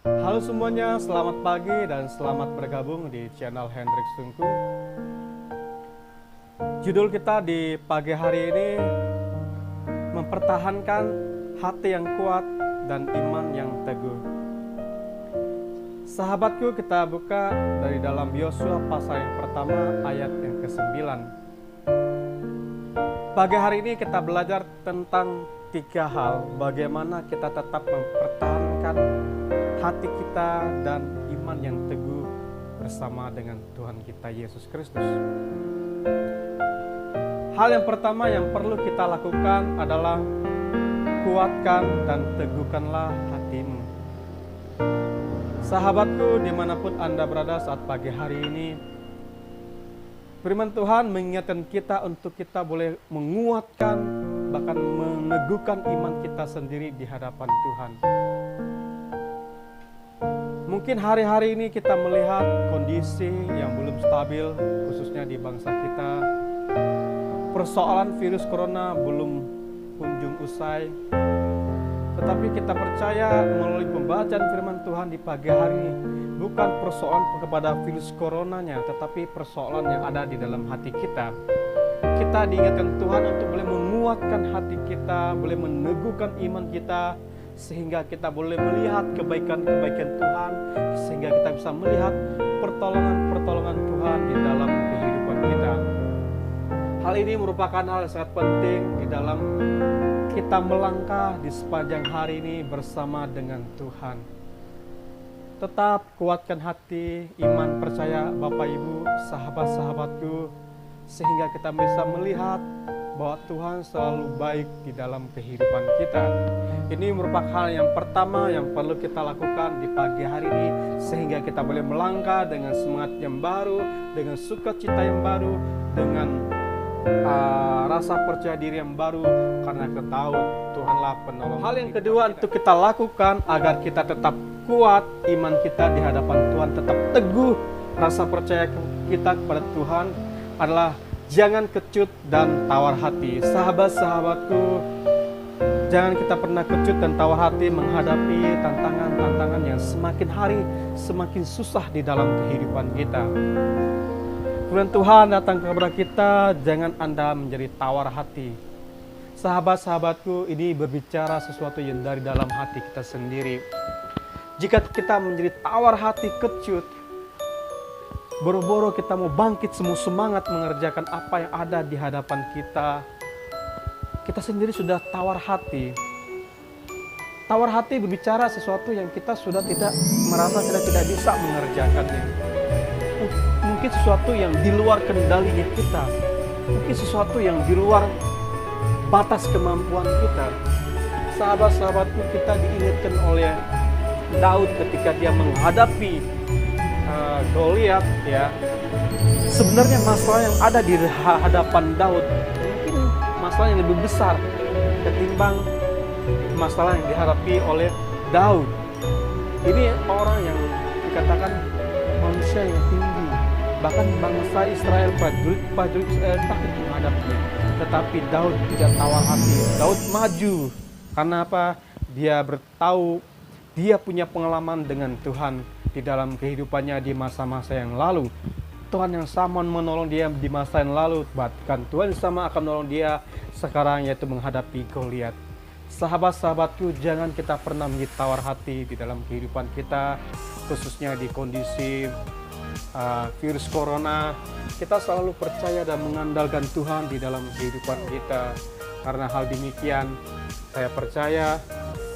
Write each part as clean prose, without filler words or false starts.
Halo semuanya, selamat pagi dan selamat bergabung di channel Hendrik Sungku. Judul kita di pagi hari ini mempertahankan hati yang kuat dan iman yang teguh. Sahabatku, kita buka dari dalam Yosua pasal yang pertama ayat yang ke-9. Pagi hari ini kita belajar tentang 3 hal bagaimana kita tetap mempertahankan hati kita dan iman yang teguh bersama dengan Tuhan kita Yesus Kristus. Hal yang pertama yang perlu kita lakukan adalah kuatkan dan teguhkanlah hatimu. Sahabatku, dimanapun Anda berada saat pagi hari ini, firman Tuhan mengingatkan kita untuk kita boleh menguatkan bahkan meneguhkan iman kita sendiri di hadapan Tuhan. Mungkin hari-hari ini kita melihat kondisi yang belum stabil, khususnya di bangsa kita. Persoalan virus corona belum kunjung usai. Tetapi kita percaya melalui pembacaan firman Tuhan di pagi hari ini, bukan persoalan kepada virus coronanya, tetapi persoalan yang ada di dalam hati kita. Kita diingatkan Tuhan untuk boleh menguatkan hati kita, boleh meneguhkan iman kita, sehingga kita boleh melihat kebaikan-kebaikan Tuhan, sehingga kita bisa melihat pertolongan-pertolongan Tuhan di dalam kehidupan kita. Hal ini merupakan hal yang sangat penting di dalam kita melangkah di sepanjang hari ini bersama dengan Tuhan. Tetap kuatkan hati, iman, percaya Bapak Ibu, sahabat-sahabatku, sehingga kita bisa melihat bahwa Tuhan selalu baik di dalam kehidupan kita. Ini merupakan hal yang pertama yang perlu kita lakukan di pagi hari ini, sehingga kita boleh melangkah dengan semangat yang baru, dengan sukacita yang baru, dengan rasa percaya diri yang baru, karena kita tahu Tuhanlah penolong. Hal yang kedua untuk kita lakukan agar kita tetap kuat iman kita di hadapan Tuhan, tetap teguh rasa percaya kita kepada Tuhan adalah jangan kecut dan tawar hati. Sahabat-sahabatku, jangan kita pernah kecut dan tawar hati menghadapi tantangan-tantangan yang semakin hari semakin susah di dalam kehidupan kita. Firman Tuhan datang kepada kita, jangan Anda menjadi tawar hati. Sahabat-sahabatku, ini berbicara sesuatu yang dari dalam hati kita sendiri. Jika kita menjadi tawar hati, kecut, boro-boro kita mau bangkit semua semangat mengerjakan apa yang ada di hadapan kita, kita sendiri sudah tawar hati. Tawar hati berbicara sesuatu yang kita sudah tidak merasa kita tidak bisa mengerjakannya. Mungkin sesuatu yang di luar kendalinya kita, mungkin sesuatu yang di luar batas kemampuan kita. Sahabat-sahabatku, kita diingatkan oleh Daud ketika dia menghadapi Goliat, ya. Sebenarnya masalah yang ada di hadapan Daud mungkin masalah yang lebih besar ketimbang masalah yang dihadapi oleh Daud. Ini orang yang dikatakan manusia yang tinggi, bahkan bangsa Israel, prajurit Israel takut menghadapinya. Tetapi Daud tidak tawar hati. Daud maju. Karena apa? Dia bertahu, dia punya pengalaman dengan Tuhan di dalam kehidupannya di masa-masa yang lalu. Tuhan yang sama menolong dia di masa yang lalu, bahkan Tuhan yang sama akan menolong dia sekarang, yaitu menghadapi Goliat. Sahabat-sahabatku, jangan kita pernah menjadi tawar hati di dalam kehidupan kita, khususnya di kondisi virus corona. Kita selalu percaya dan mengandalkan Tuhan di dalam kehidupan kita. Karena hal demikian, saya percaya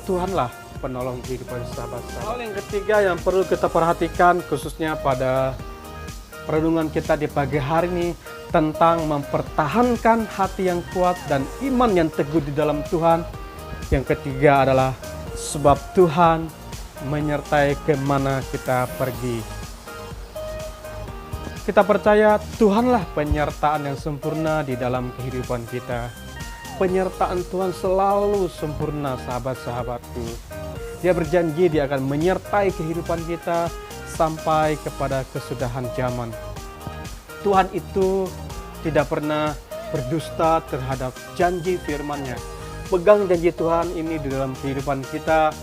Tuhanlah penolong kehidupan sahabat-sahabat. Hal yang ketiga yang perlu kita perhatikan, khususnya pada renungan kita di pagi hari ini, tentang mempertahankan hati yang kuat dan iman yang teguh di dalam Tuhan. Yang ketiga adalah sebab Tuhan menyertai kemana kita pergi. Kita percaya Tuhanlah penyertaan yang sempurna di dalam kehidupan kita. Penyertaan Tuhan selalu sempurna, sahabat-sahabatku. Dia berjanji dia akan menyertai kehidupan kita sampai kepada kesudahan zaman. Tuhan itu tidak pernah berdusta terhadap janji firman-Nya. Pegang janji Tuhan ini di dalam kehidupan kita,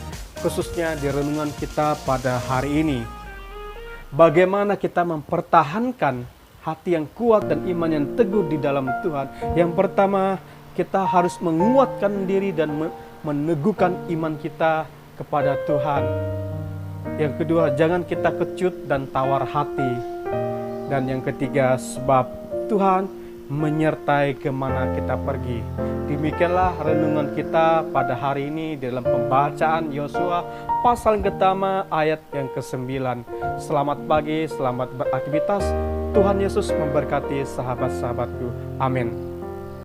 khususnya di renungan kita pada hari ini. Bagaimana kita mempertahankan hati yang kuat dan iman yang teguh di dalam Tuhan. Yang pertama, kita harus menguatkan diri dan meneguhkan iman kita kepada Tuhan. Yang kedua, jangan kita kecut dan tawar hati. Dan yang ketiga, sebab Tuhan menyertai kemana kita pergi. Demikianlah renungan kita pada hari ini dalam pembacaan Yosua pasal yang pertama ayat yang ke-9. Selamat pagi, selamat beraktivitas. Tuhan Yesus memberkati sahabat-sahabatku. Amin.